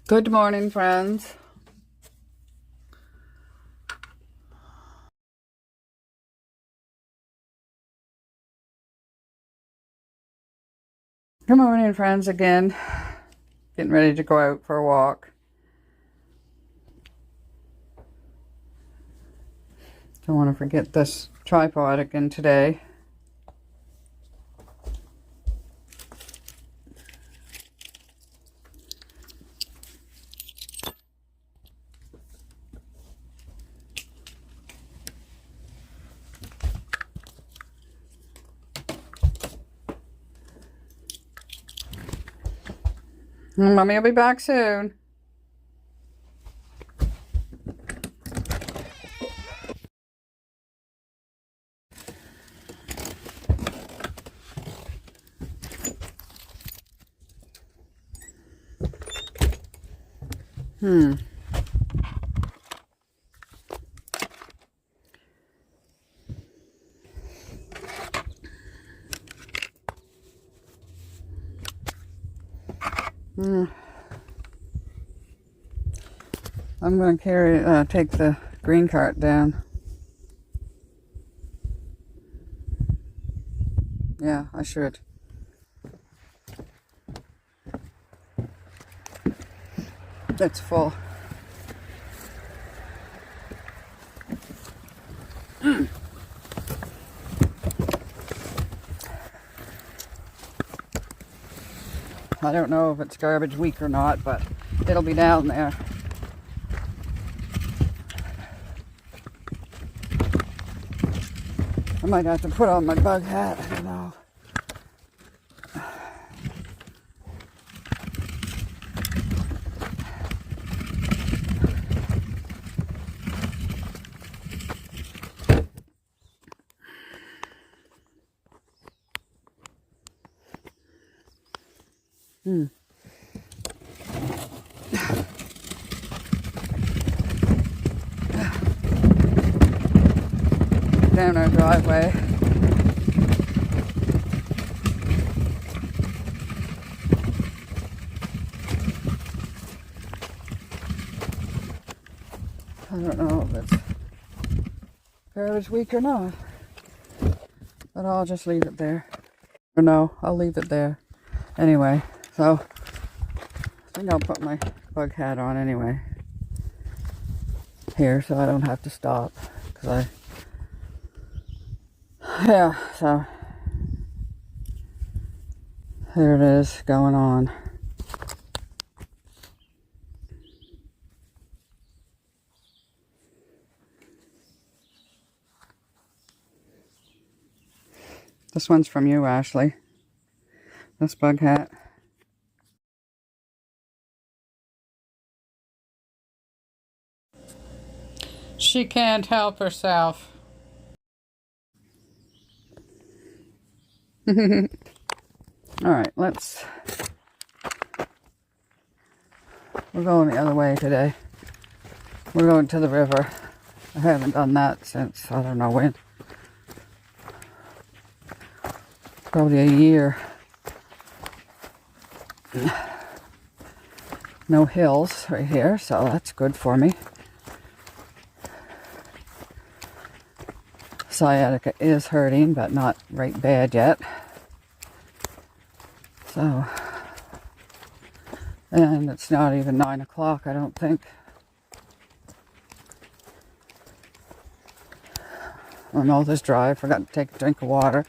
Good morning, friends. Good morning, friends, again. Getting ready to go out for a walk. Don't want to forget this tripod again today. Mommy will be back soon. I'm going to take the green cart down. Yeah, I should. It's full. I don't know if it's garbage week or not, but it'll be down there. I might have to put on my bug hat, I don't know. Down our driveway. I don't know if it's garbage week or not, but I'll just leave it there. Or no, I'll leave it there. Anyway, so I think I'll put my bug hat on anyway here so I don't have to stop, because yeah, so there it is going on. This one's from you, Ashley. This bug hat. She can't help herself. Alright, we're going the other way today. We're going to the river. I haven't done that since, I don't know when. Probably a year. No hills right here, so that's good for me. Sciatica is hurting, but not right bad yet. So, and it's not even 9 o'clock, I don't think. I know this dry. I forgot to take a drink of water.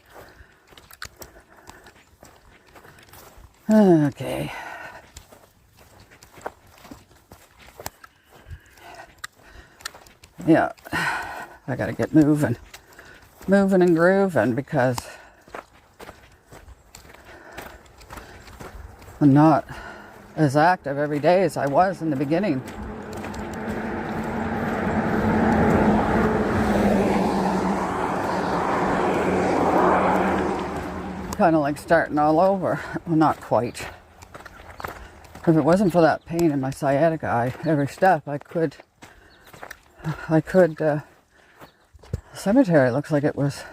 Okay. Yeah, I gotta get moving and grooving, because I'm not as active every day as I was in the beginning. Kind of like starting all over. Well, not quite. If it wasn't for that pain in my sciatica, every step I could cemetery looks like it was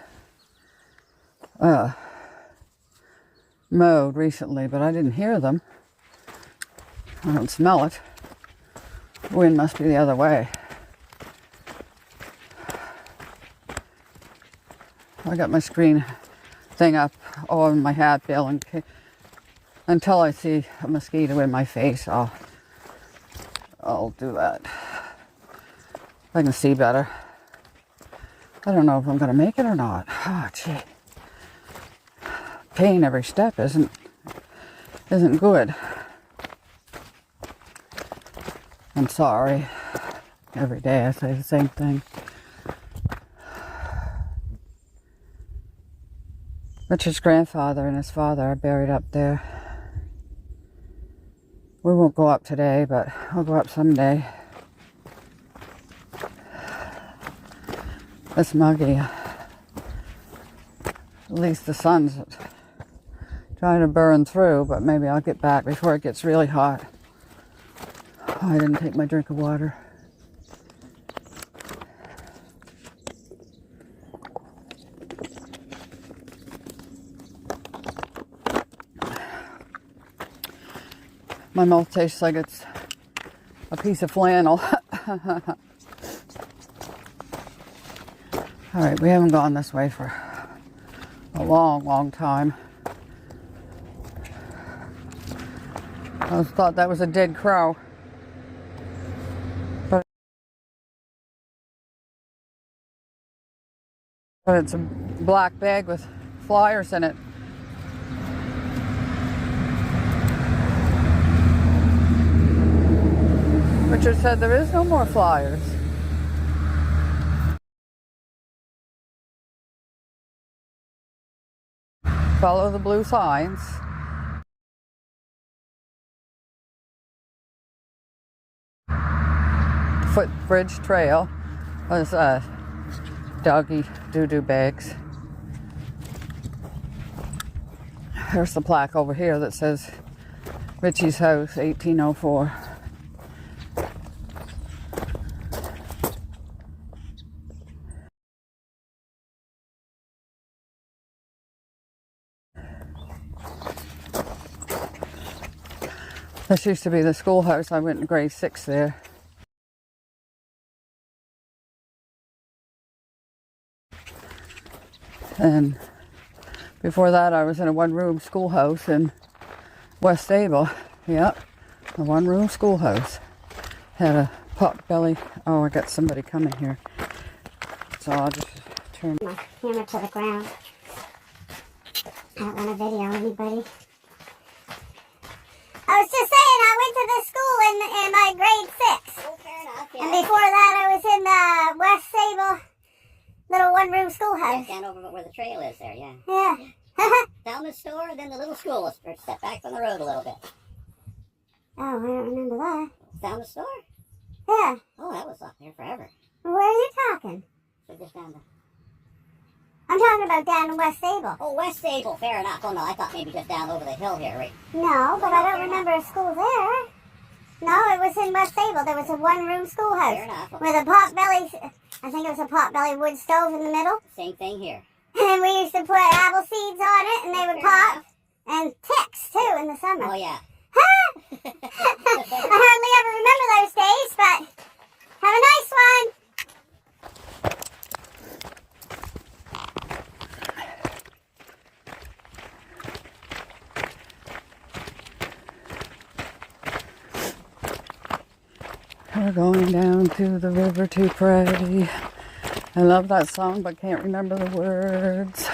mowed recently, but I didn't hear them. I don't smell it. Wind must be the other way. I got my screen thing up on my hat bill, and until I see a mosquito in my face, I'll do that. I can see better. I don't know if I'm gonna make it or not. Oh, gee. Pain every step isn't good. I'm sorry. Every day I say the same thing. Richard's grandfather and his father are buried up there. We won't go up today, but I'll go up someday. It's muggy. At least the sun's trying to burn through, but maybe I'll get back before it gets really hot. Oh, I didn't take my drink of water. My mouth tastes like it's a piece of flannel. Alright, we haven't gone this way for a long time. I thought that was a dead crow. But it's a black bag with flyers in it. Richard said there is no more flyers. Follow the blue signs. Footbridge Trail was doggy doo-doo bags. There's the plaque over here that says Richie's house, 1804. This used to be the schoolhouse. I went in grade 6 there. And before that, I was in a one-room schoolhouse in West Sable. Yep, a one-room schoolhouse. Had a pot belly. Oh, I got somebody coming here. So I'll just turn my camera to the ground. I don't want to video anybody. I was just saying, I went to this school in my grade 6. Oh, fair enough, yeah. And before that, I was in the West Sable little one-room schoolhouse. Down over where the trail is there, yeah. Yeah. Down the store, and then the little school is step back from the road a little bit. Oh, I don't remember that. Down the store? Yeah. Oh, that was up there forever. Where are you talking? So just down the... I'm talking about down in West Sable. Oh, West Sable, fair enough. Oh, no, I thought maybe just down over the hill here, right? No, but I don't remember a school there. No, it was in West Sable. There was a one-room schoolhouse. Fair enough. With a pot-belly, I think it was a pot-belly wood stove in the middle. Same thing here. And we used to put apple seeds on it, and they would pop. Enough. And ticks, too, in the summer. Oh, yeah. I hardly ever remember those days, but have a nice one. We're going down to the river to pray. I love that song, but can't remember the words.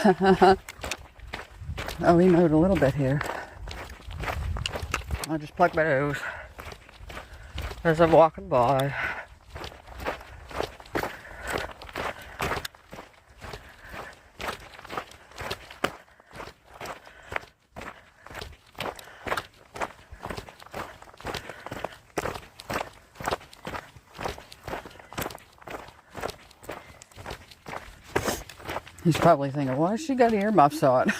Oh, we know it a little bit here. I'll just pluck my nose as I'm walking by. He's probably thinking, why has she got earmuffs on?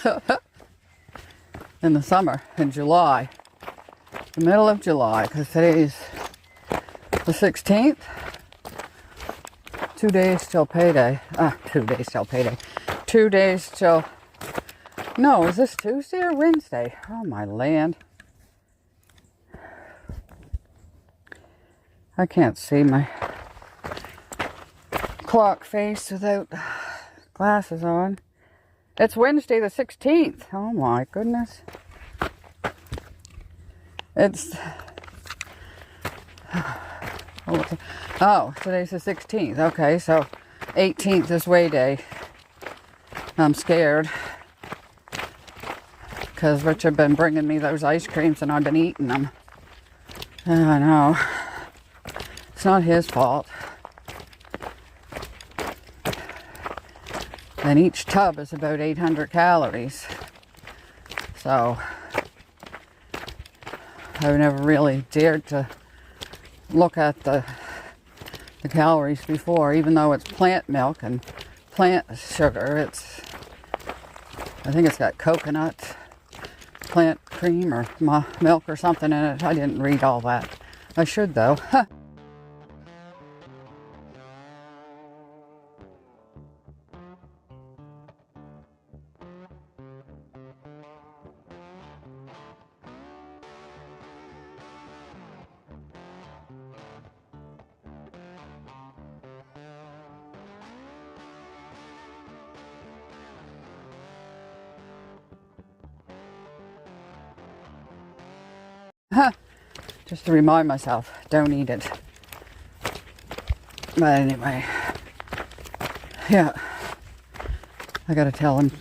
In the summer, in July. The middle of July, because today's the 16th. 2 days till payday. 2 days till payday. 2 days till... No, is this Tuesday or Wednesday? Oh, my land. I can't see my clock face without glasses on. It's Wednesday the 16th. Oh my goodness. It's... Oh, today's the 16th. Okay, so 18th is weigh day. I'm scared. Because Richard been bringing me those ice creams and I've been eating them. I know. It's not his fault. And each tub is about 800 calories. So, I've never really dared to look at the calories before, even though it's plant milk and plant sugar. I think it's got coconut, plant cream or milk or something in it. I didn't read all that. I should though. Just to remind myself, don't eat it. But anyway, yeah, I gotta tell him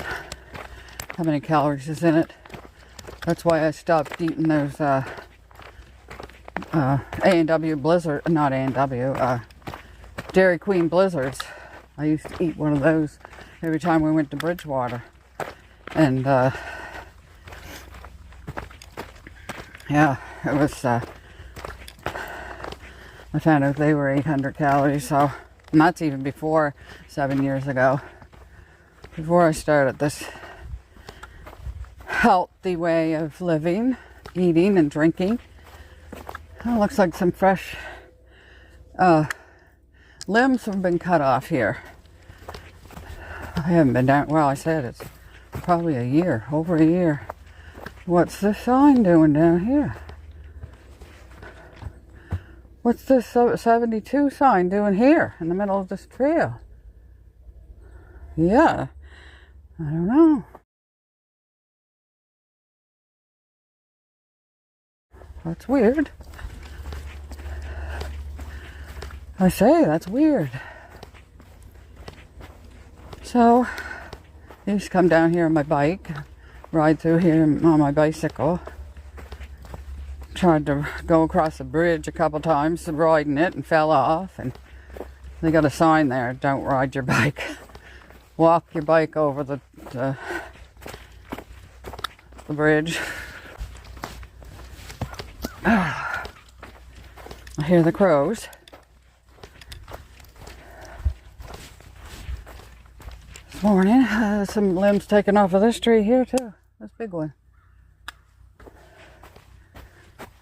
how many calories is in it. That's why I stopped eating those A&W Blizzard, not A&W, Dairy Queen Blizzards. I used to eat one of those every time we went to Bridgewater. And yeah, it was, I found out they were 800 calories, so, and that's even before 7 years ago, before I started this healthy way of living, eating and drinking. Oh, it looks like some fresh limbs have been cut off here. I haven't been down, well, I said it's probably a year, over a year. What's this sign doing down here? What's this 72 sign doing here in the middle of this trail? Yeah, I don't know. That's weird. I say, that's weird. So, I used to come down here on my bike, ride through here on my bicycle. Tried to go across the bridge a couple times riding it and fell off, and they got a sign there, don't ride your bike. Walk your bike over the bridge. I hear the crows. This morning, some limbs taken off of this tree here too. This big one.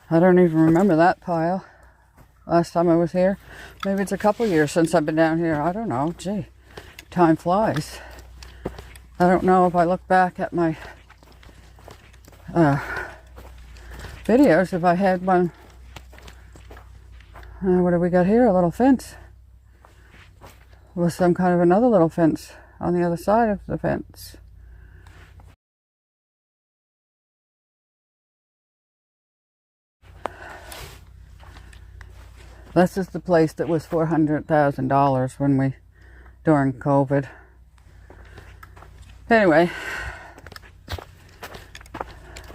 I don't even remember that pile last time I was here. Maybe it's a couple years since I've been down here. I don't know. Gee, time flies. I don't know if I look back at my videos, if I had one. What do we got here? A little fence. With some kind of another little fence on the other side of the fence. This is the place that was $400,000 during COVID. Anyway,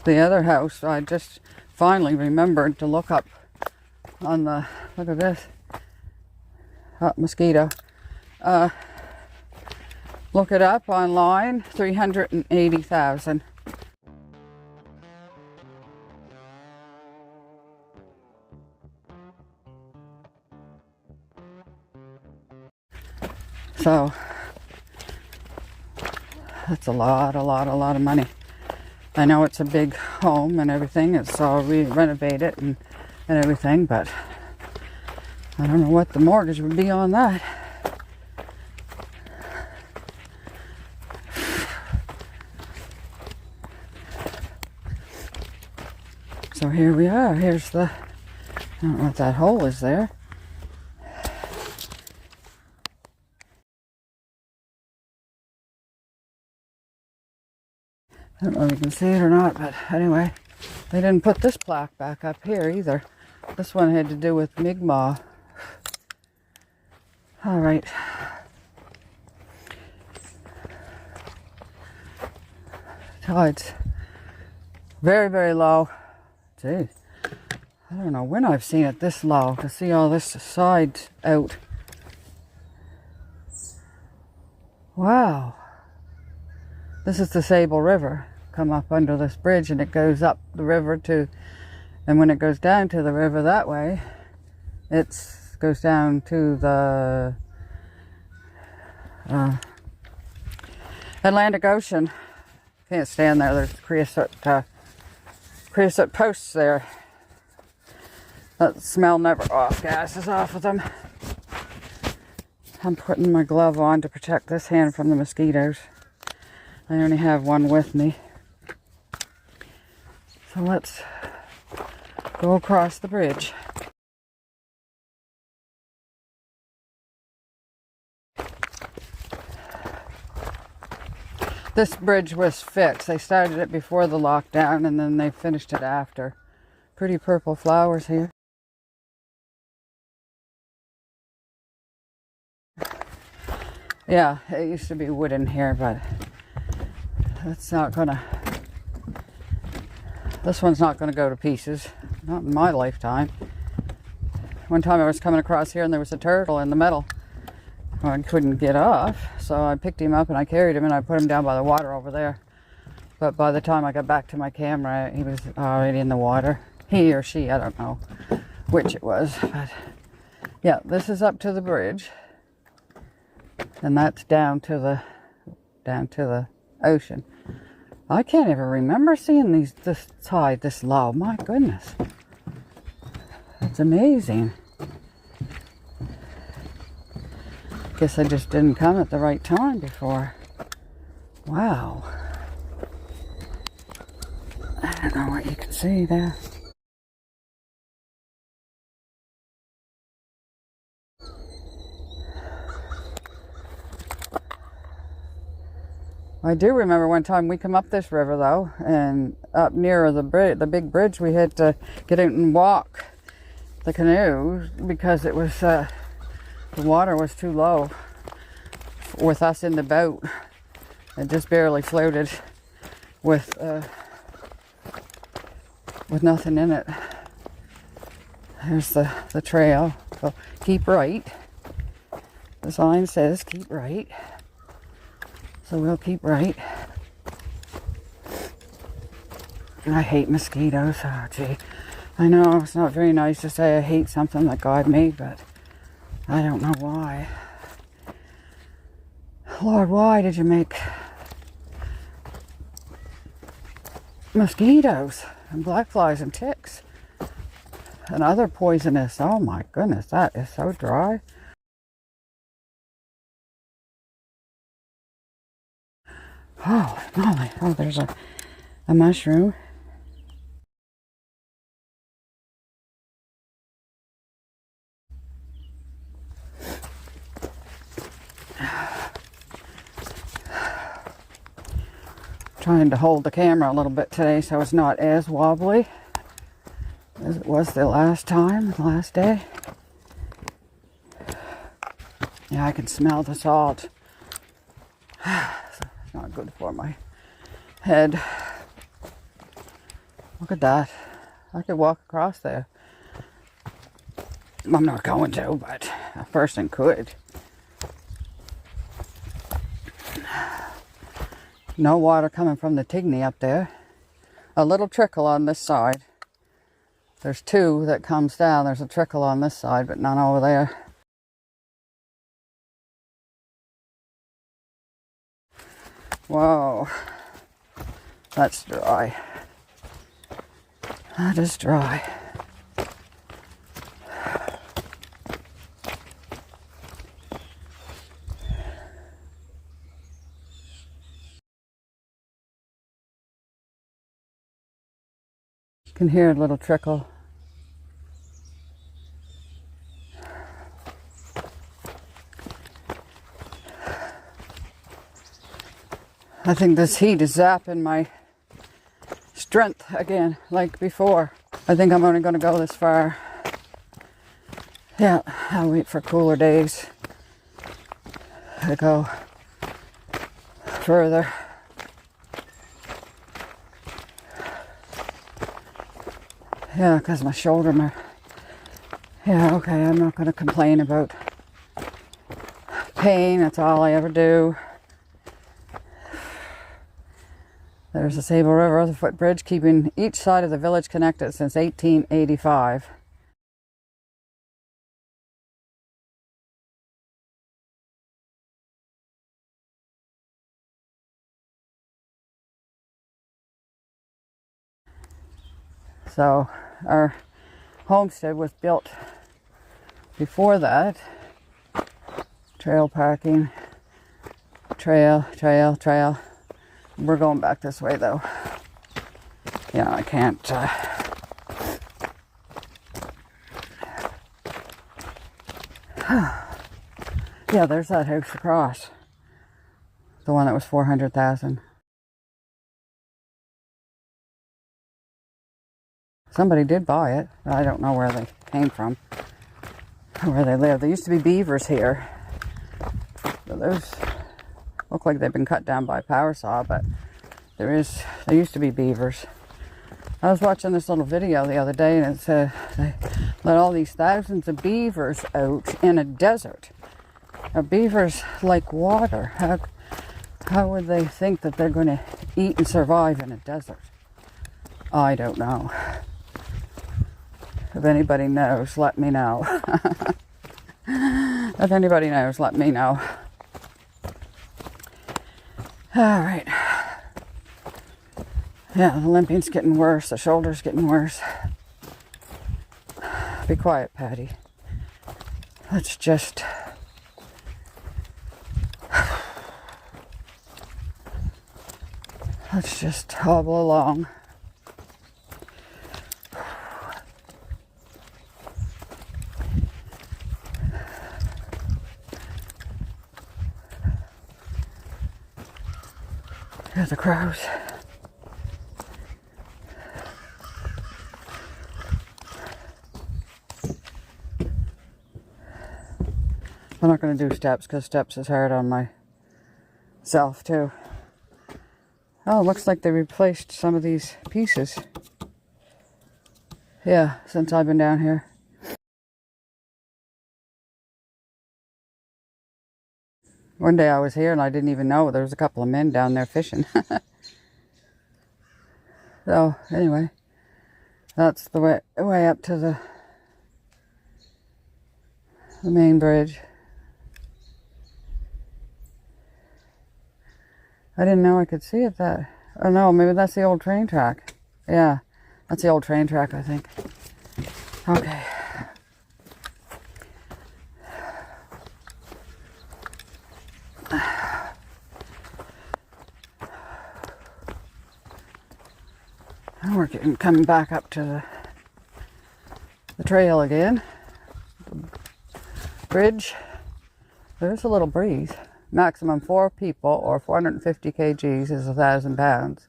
the other house, I just finally remembered to look up on the, look at this, hot mosquito. Look it up online, $380,000. So, that's a lot of money. I know it's a big home and everything. It's all renovated and everything, but I don't know what the mortgage would be on that. So here we are. Here's the, I don't know what that hole is there. I don't know if you can see it or not, but anyway, they didn't put this plaque back up here either. This one had to do with me.i. All right. Tide's very, very low. Gee, I don't know when I've seen it this low to see all this side out. Wow. This is the Sable River. Come up under this bridge and it goes up the river to, and when it goes down to the river that way, it goes down to the Atlantic Ocean. Can't stand there. There's creosote posts there. That smell never off. Gases off of them. I'm putting my glove on to protect this hand from the mosquitoes. I only have one with me. So let's go across the bridge. This bridge was fixed. They started it before the lockdown and then they finished it after. Pretty purple flowers here. Yeah, it used to be wooden here, but that's not gonna, this one's not gonna go to pieces. Not in my lifetime. One time I was coming across here and there was a turtle in the middle. I couldn't get off, so I picked him up and I carried him and I put him down by the water over there. But by the time I got back to my camera, he was already in the water. He or she, I don't know which it was. But yeah, this is up to the bridge. And that's down to the ocean. I can't even remember seeing this tide this low. My goodness. It's amazing. Guess I just didn't come at the right time before. Wow. I don't know what you can see there. I do remember one time we come up this river though, and up near the big bridge, we had to get out and walk the canoe because it was the water was too low with us in the boat. It just barely floated with nothing in it. There's the trail. So keep right. The sign says keep right. So we'll keep right. I hate mosquitoes. Oh, gee. I know it's not very nice to say I hate something that God made, but I don't know why. Lord, why did you make mosquitoes and black flies and ticks and other poisonous? Oh my goodness, that is so dry. Oh, Molly. Oh, there's a mushroom. Trying to hold the camera a little bit today so it's not as wobbly as it was the last day. Yeah, I can smell the salt. It's not good for my head. Look at that. I could walk across there. I'm not going to, but a person could. No water coming from the Tigny up there. A little trickle on this side. There's two that comes down. There's a trickle on this side, but none over there. Whoa. That's dry. That is dry. You can hear a little trickle. I think this heat is zapping my strength again, like before. I think I'm only going to go this far. Yeah, I'll wait for cooler days to go further. Yeah, because my shoulder, yeah, okay, I'm not going to complain about pain. That's all I ever do. There's the Sable River, the footbridge, keeping each side of the village connected since 1885. So our homestead was built before that. Trail parking, trail. We're going back this way though. Yeah, I can't. Yeah, there's that house across. The one that was 400,000. Somebody did buy it. I don't know where they came from, where they live. There used to be beavers here. So those look like they've been cut down by a power saw, but there used to be beavers. I was watching this little video the other day, and it said they let all these thousands of beavers out in a desert. Now, beavers like water. How would they think that they're going to eat and survive in a desert? I don't know. If anybody knows, let me know. If anybody knows, let me know. Alright. Yeah, the limping's getting worse. The shoulder's getting worse. Be quiet, Patty. Let's just... Let's just hobble along. Here's the crows. I'm not going to do steps because steps is hard on myself too. Oh, it looks like they replaced some of these pieces. Yeah, since I've been down here. One day I was here and I didn't even know there was a couple of men down there fishing. So, anyway, that's the way up to the main bridge. I didn't know I could see it that... Oh no, maybe that's the old train track. Yeah, that's the old train track, I think. Okay. And we're coming back up to the trail again. The bridge. There's a little breeze. Maximum 4 people or 450 kgs is 1,000 pounds.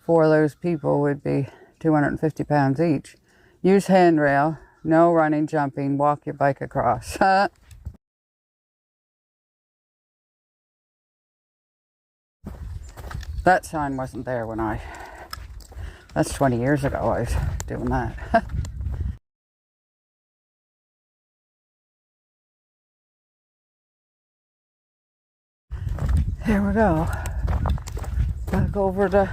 4 of those people would be 250 pounds each. Use handrail. No running, jumping. Walk your bike across. That sign wasn't there when that's 20 years ago I was doing that. Here we go. Back over to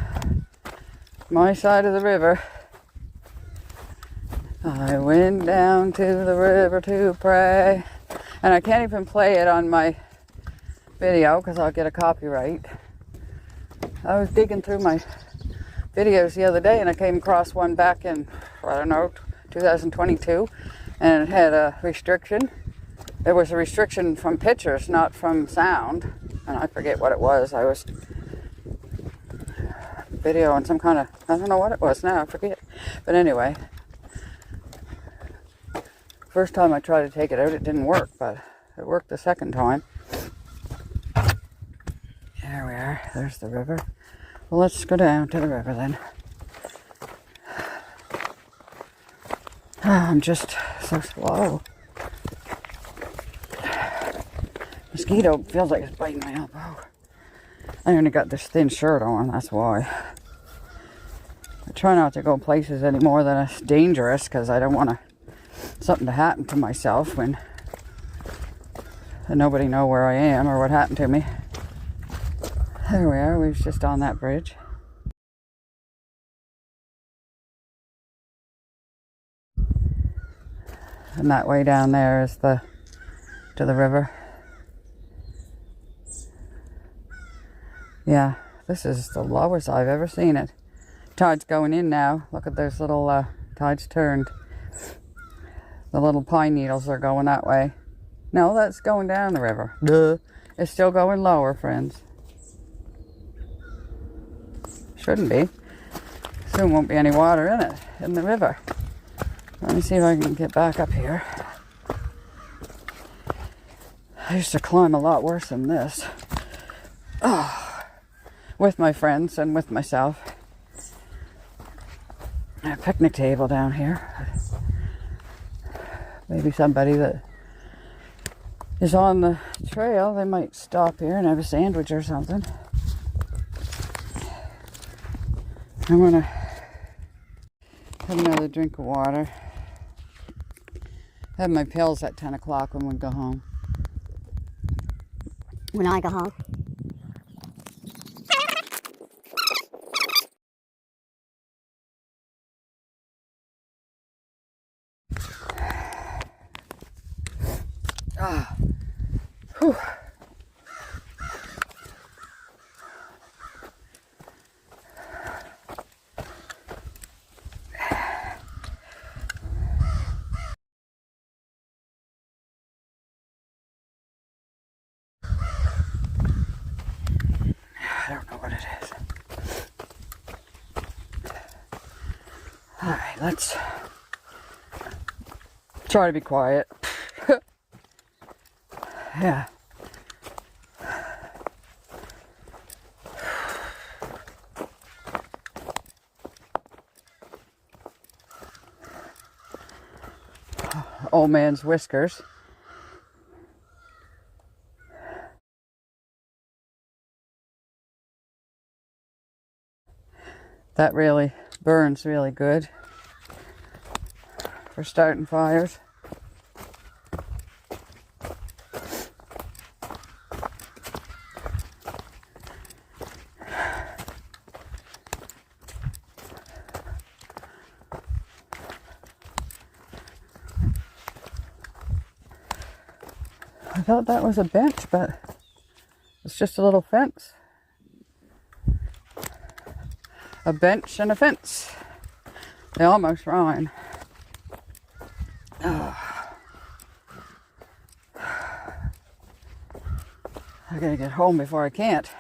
my side of the river. I went down to the river to pray. And I can't even play it on my video because I'll get a copyright. I was digging through my videos the other day and I came across one back in, I don't know, 2022, and it had a restriction. There was a restriction from pictures, not from sound, and I forget what it was. I was videoing some kind of, I don't know what it was now, I forget. But anyway, first time I tried to take it out, it didn't work, but it worked the second time. There we are, there's the river. Well, let's go down to the river then. I'm just so slow. Mosquito feels like it's biting my elbow. I only got this thin shirt on, that's why. I try not to go places anymore that are dangerous because I don't want something to happen to myself when nobody know where I am or what happened to me. There we are, we was just on that bridge. And that way down there is to the river. Yeah, this is the lowest I've ever seen it. Tide's going in now. Look at those little tides turned. The little pine needles are going that way. No, that's going down the river. Duh. It's still going lower, friends. Shouldn't be. Soon won't be any water in it, in the river. Let me see if I can get back up here. I used to climb a lot worse than this. Oh, with my friends and with myself. A picnic table down here. Maybe somebody that is on the trail, they might stop here and have a sandwich or something. I'm gonna have another drink of water. Have my pills at 10 o'clock when we go home. When I go home. Ah. Whew. I don't know what it is. Alright, let's try to be quiet. Yeah. Old man's whiskers. That really burns really good for starting fires. I thought that was a bench, but it's just a little fence. A bench and a fence. They almost rhyme. Oh. I gotta get home before I can't.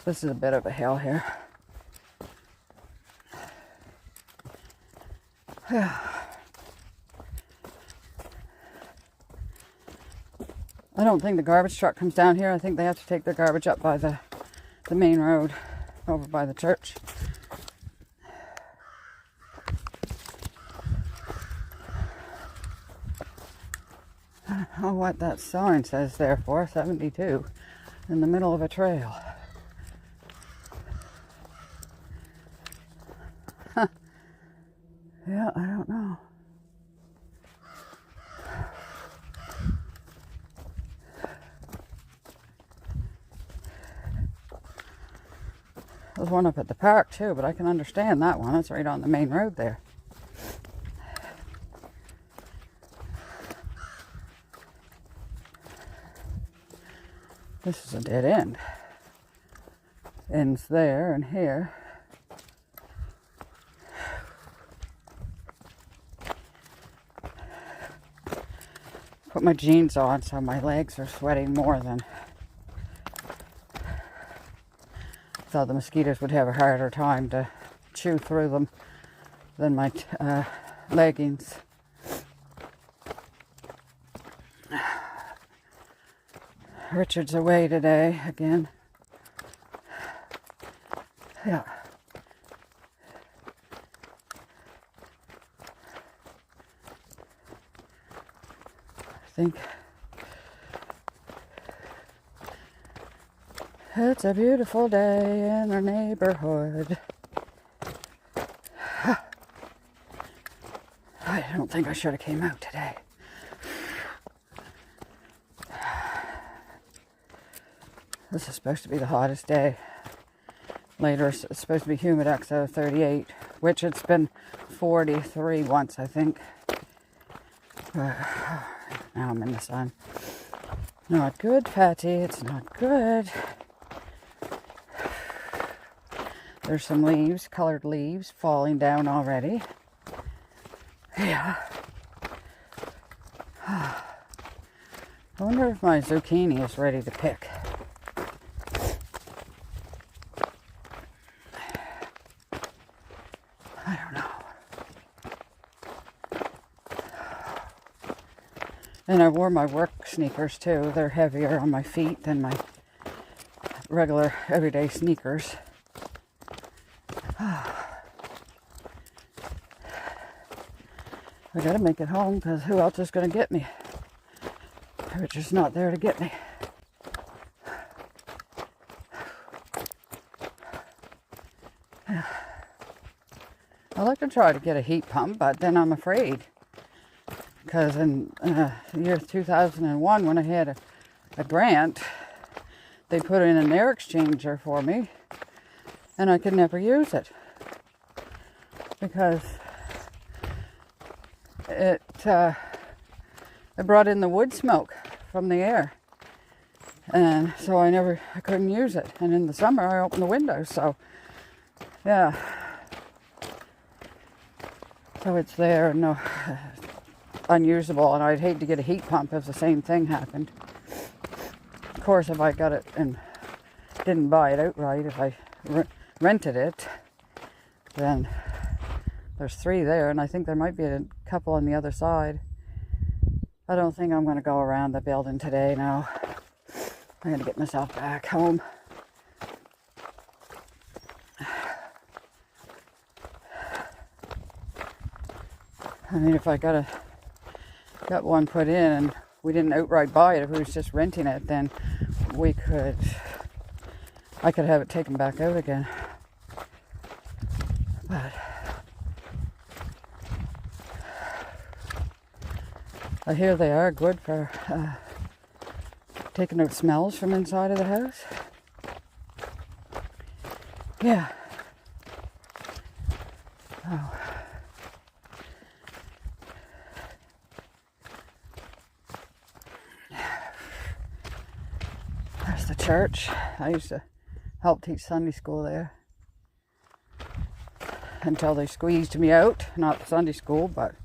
This is a bit of a hill here. I don't think the garbage truck comes down here. I think they have to take their garbage up by the main road over by the church. I don't know what that sign says there for, 72, in the middle of a trail. Huh. Yeah, I don't know. There's one up at the park too, but I can understand that one. It's right on the main road there. This is a dead end. Ends there and here. Put my jeans on so my legs are sweating more than... Thought the mosquitoes would have a harder time to chew through them than my leggings. Richard's away today again. Yeah. I think it's a beautiful day in our neighborhood. I don't think I should have came out today. This is supposed to be the hottest day. Later it's supposed to be humid XO 38, which it's been 43 once, I think. Now I'm in the sun. Not good, Patty. It's not good. There's some leaves, colored leaves, falling down already. Yeah. I wonder if my zucchini is ready to pick. I don't know. And I wore my work sneakers too. They're heavier on my feet than my regular everyday sneakers. I gotta make it home because who else is gonna get me? They're just not there to get me. Yeah. I like to try to get a heat pump, but then I'm afraid. Because in the year 2001, when I had a grant, they put in an air exchanger for me, and I could never use it. Because it brought in the wood smoke from the air, and so I couldn't use it. And in the summer I opened the windows, so yeah, so it's there, no, unusable. And I'd hate to get a heat pump if the same thing happened. Of course, if I got it and didn't buy it outright, if I rented it, then there's 3 there, and I think there might be a couple on the other side. I don't think I'm going to go around the building today now. I'm going to get myself back home. I mean, if I got one put in and we didn't outright buy it, if we was just renting it, then I could have it taken back out again. But I hear they are good for taking out smells from inside of the house. Yeah. Oh. There's the church. I used to help teach Sunday school there. Until they squeezed me out. Not Sunday school, but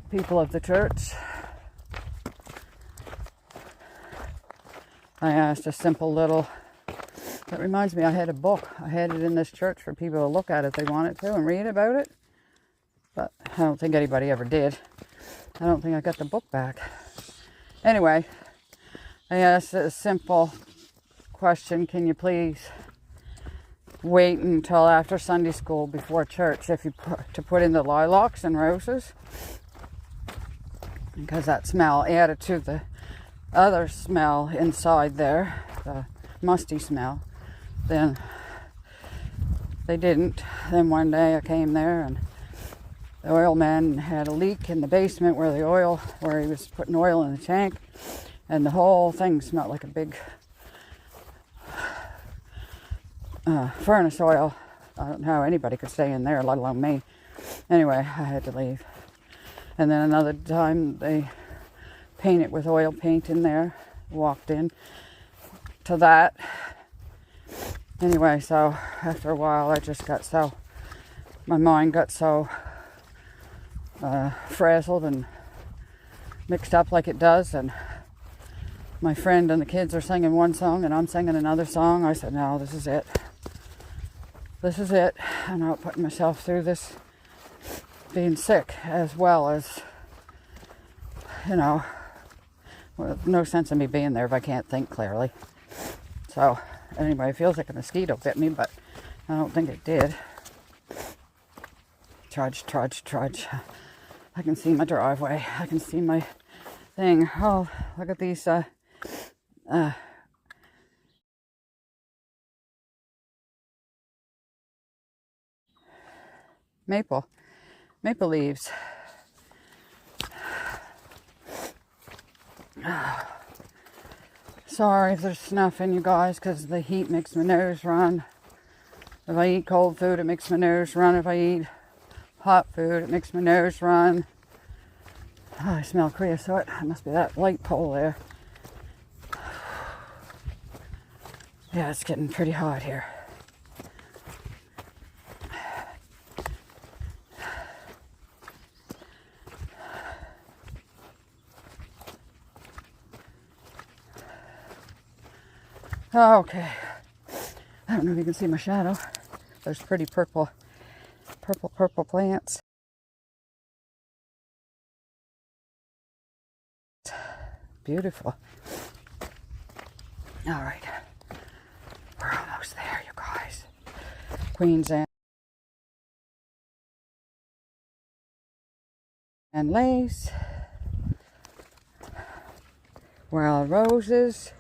people of the church. I asked a simple little, that reminds me, I had a book. I had it in this church for people to look at if they wanted to and read about it. But I don't think anybody ever did. I don't think I got the book back. Anyway, I asked a simple question: can you please wait until after Sunday school before church to put in the lilacs and roses? Because that smell added to the other smell inside there, the musty smell. Then they didn't. Then one day I came there and the oil man had a leak in the basement where he was putting oil in the tank, and the whole thing smelled like a big furnace oil. I don't know how anybody could stay in there, let alone me. Anyway, I had to leave. And then another time they painted with oil paint in there. Walked in to that. Anyway, so after a while my mind got so frazzled and mixed up like it does, and my friend and the kids are singing one song and I'm singing another song. I said, no, this is it. This is it. I'm not putting myself through this being sick, as well as, no sense in me being there if I can't think clearly. So anyway, it feels like a mosquito bit me, but I don't think it did. Trudge, trudge, trudge. I can see my driveway. I can see my thing. Oh, look at these maple leaves. Sorry if there's snuff in you guys, because the heat makes my nose run. If I eat cold food, it makes my nose run. If I eat hot food, it makes my nose run. Oh, I smell creosote. It must be that light pole there. Yeah, it's getting pretty hot here. Okay. I don't know if you can see my shadow. There's pretty purple plants. Beautiful. All right. We're almost there, you guys. Queen's and lace. Wild roses.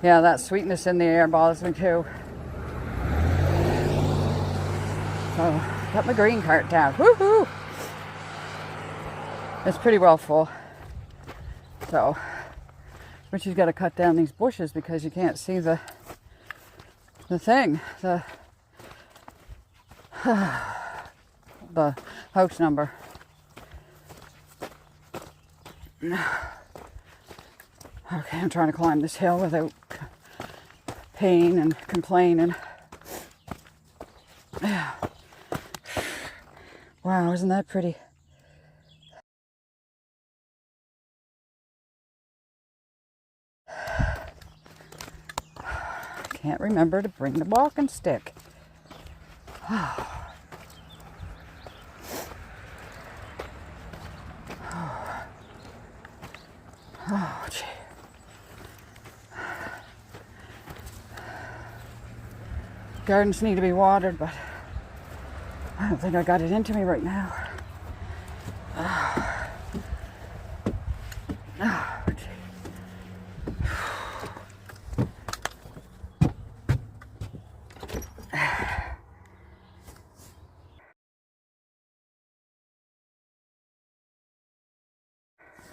Yeah, that sweetness in the air bothers me too. So, got my green cart down. Woohoo! It's pretty well full. So, but you've got to cut down these bushes because you can't see the thing. The house number. Okay, I'm trying to climb this hill without pain and complaining. Wow, isn't that pretty? Can't remember to bring the walking stick. Oh, gee. Gardens need to be watered, but I don't think I got it into me right now. Oh, gee.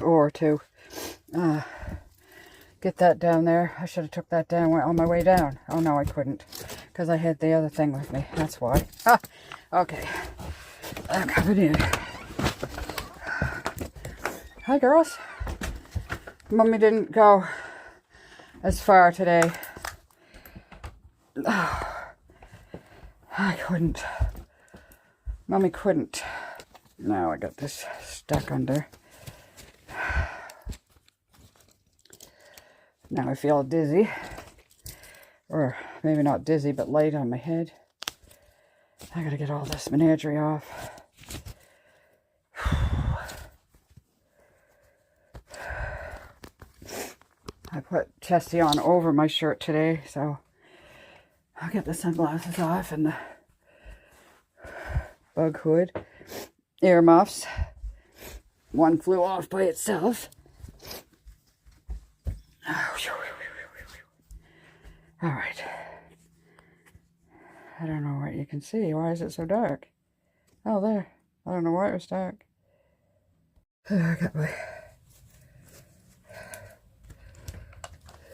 Or to get that down there. I should have took that down on my way down. Oh no, I couldn't, because I had the other thing with me. That's why. Okay, I'm coming in. Hi girls. Mommy didn't go as far today. I couldn't. Mommy couldn't. Now I got this stuck under. Now I feel dizzy, or maybe not dizzy, but light on my head. I gotta get all this menagerie off. I put Chesty on over my shirt today, so I'll get the sunglasses off and the bug hood. Ear muffs. One flew off by itself. All right. I don't know what you can see. Why is it so dark? Oh, there. I don't know why it was dark. I got my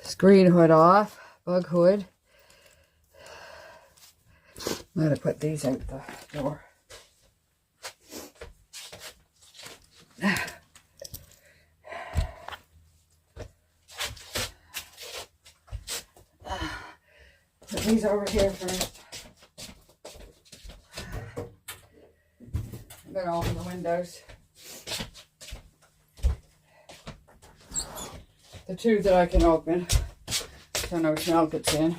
screen hood off. Bug hood. I'm going to put these out the door. Put these over here first. I'm going to open the windows. The two that I can open, so no smell gets in.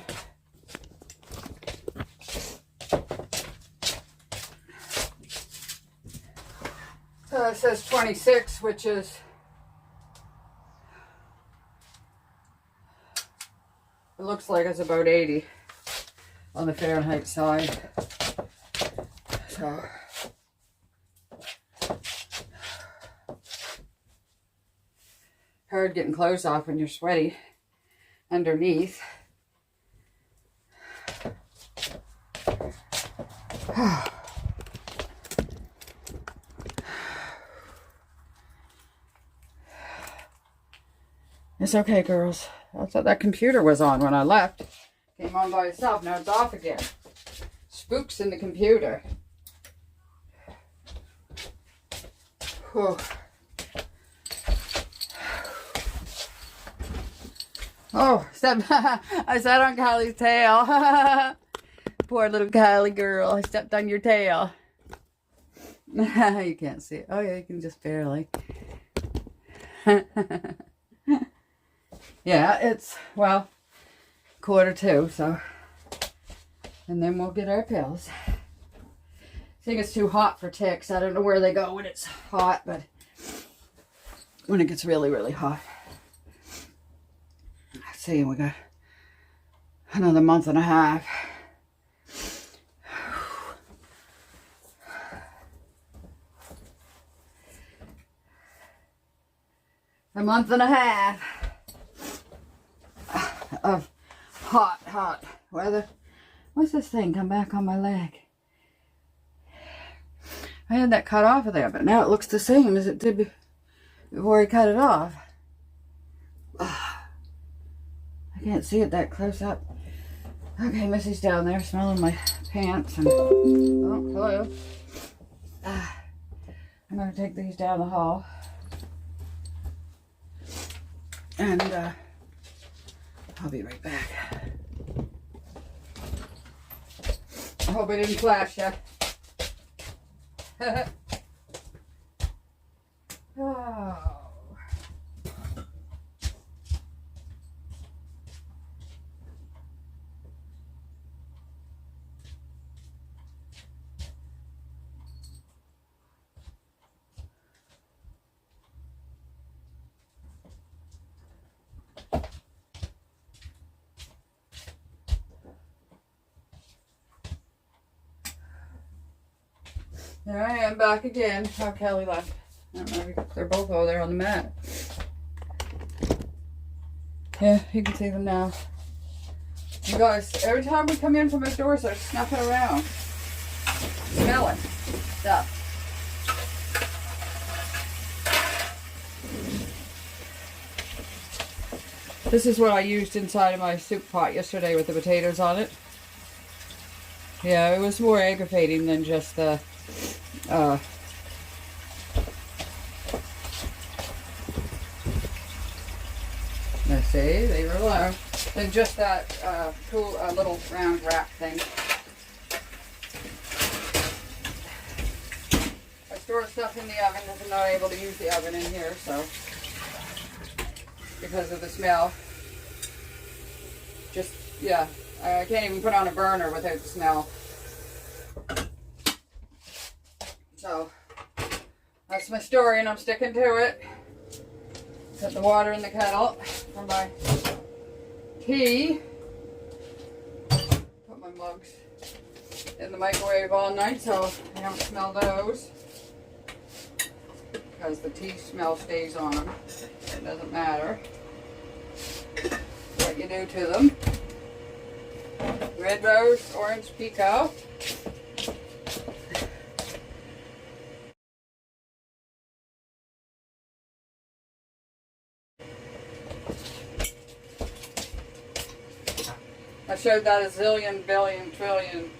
So it says 26, which is looks like it's about 80 on the Fahrenheit side. So hard getting clothes off when you're sweaty underneath. It's okay, girls. I thought that computer was on when I left. Came on by itself. Now it's off again. Spooks in the computer. Whew. Oh, I sat on Kylie's tail. Poor little Kylie girl. I stepped on your tail. You can't see it. Oh, yeah, you can just barely. Yeah, it's, well, 1:45, so. And then we'll get our pills. I think it's too hot for ticks. I don't know where they go when it's hot, but when it gets really, really hot. Let's see, we got another month and a half. A month and a half of hot weather. What's this thing come back on my leg? I had that cut off of there, but now it looks the same as it did before I cut it off. I can't see it that close up. Okay, Missy's down there smelling my pants. And oh, hello. I'm going to take these down the hall. And I'll be right back. I hope I didn't flash you. Oh. There I am back again. Oh, Kelly left. I don't know. They're both over there on the mat. Yeah, you can see them now. You guys, every time we come in from the doors, they're snuffing around. Smelling stuff. This is what I used inside of my soup pot yesterday with the potatoes on it. Yeah, it was more aggravating than just the let's see, they were low. Than just that cool little round wrap thing. I store stuff in the oven because I'm not able to use the oven in here, so because of the smell. Just, yeah, I can't even put on a burner without the smell. So, that's my story and I'm sticking to it. Put the water in the kettle for my tea. Put my mugs in the microwave all night so I don't smell those. Because the tea smell stays on them. It doesn't matter what you do to them. Red rose, orange pekoe. I showed that a zillion, billion, trillion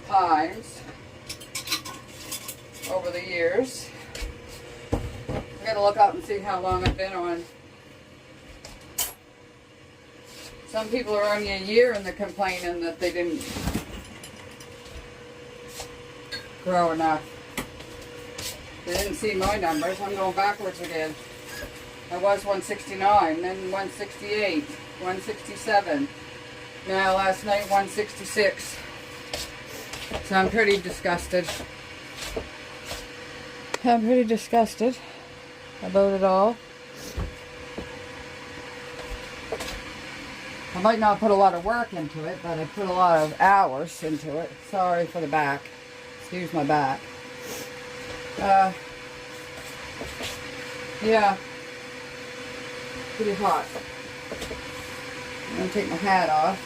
times over the years. I'm going to look up and see how long I've been on. Some people are only a year and they're complaining that they didn't grow enough. They didn't see my numbers. I'm going backwards again. I was 169, then 168, 167. Now last night 166. So I'm pretty disgusted. I'm pretty disgusted about it all. I might not put a lot of work into it, but I put a lot of hours into it. Sorry for the back. Excuse my back. Yeah. Pretty hot. I'm going to take my hat off.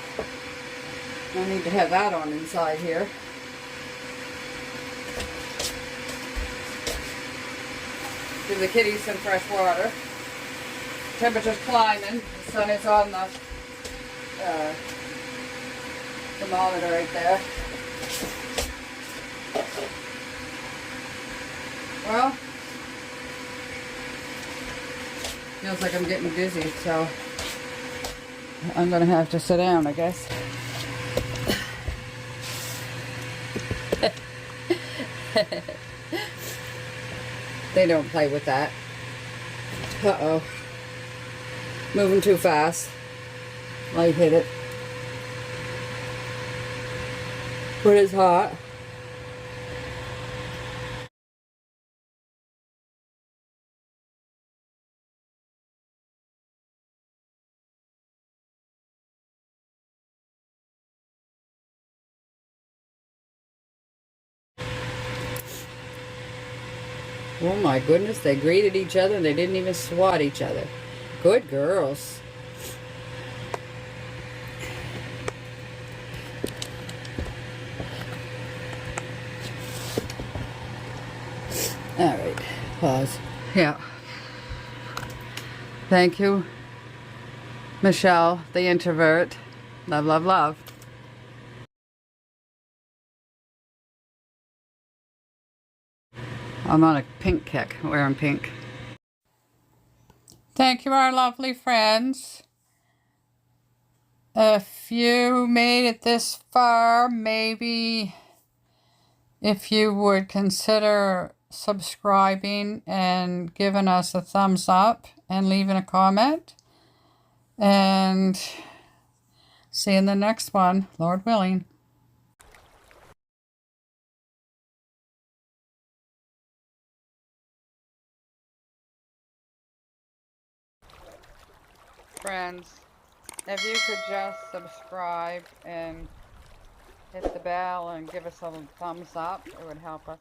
I need to have that on inside here. Give the kitties some fresh water. Temperature's climbing. The sun is on the thermometer right there. Well, feels like I'm getting dizzy, so I'm gonna have to sit down, I guess. They don't play with that. Uh-oh. Moving too fast. Light hit it. But it's hot. Oh my goodness, they greeted each other and they didn't even swat each other. Good girls. Alright, pause. Yeah. Thank you, Michelle, the introvert. Love, love, love. I'm on a pink kick, wearing pink. Thank you, our lovely friends. If you made it this far, maybe if you would consider subscribing and giving us a thumbs up and leaving a comment. And see you in the next one, Lord willing. Friends, if you could just subscribe and hit the bell and give us a thumbs up, it would help us.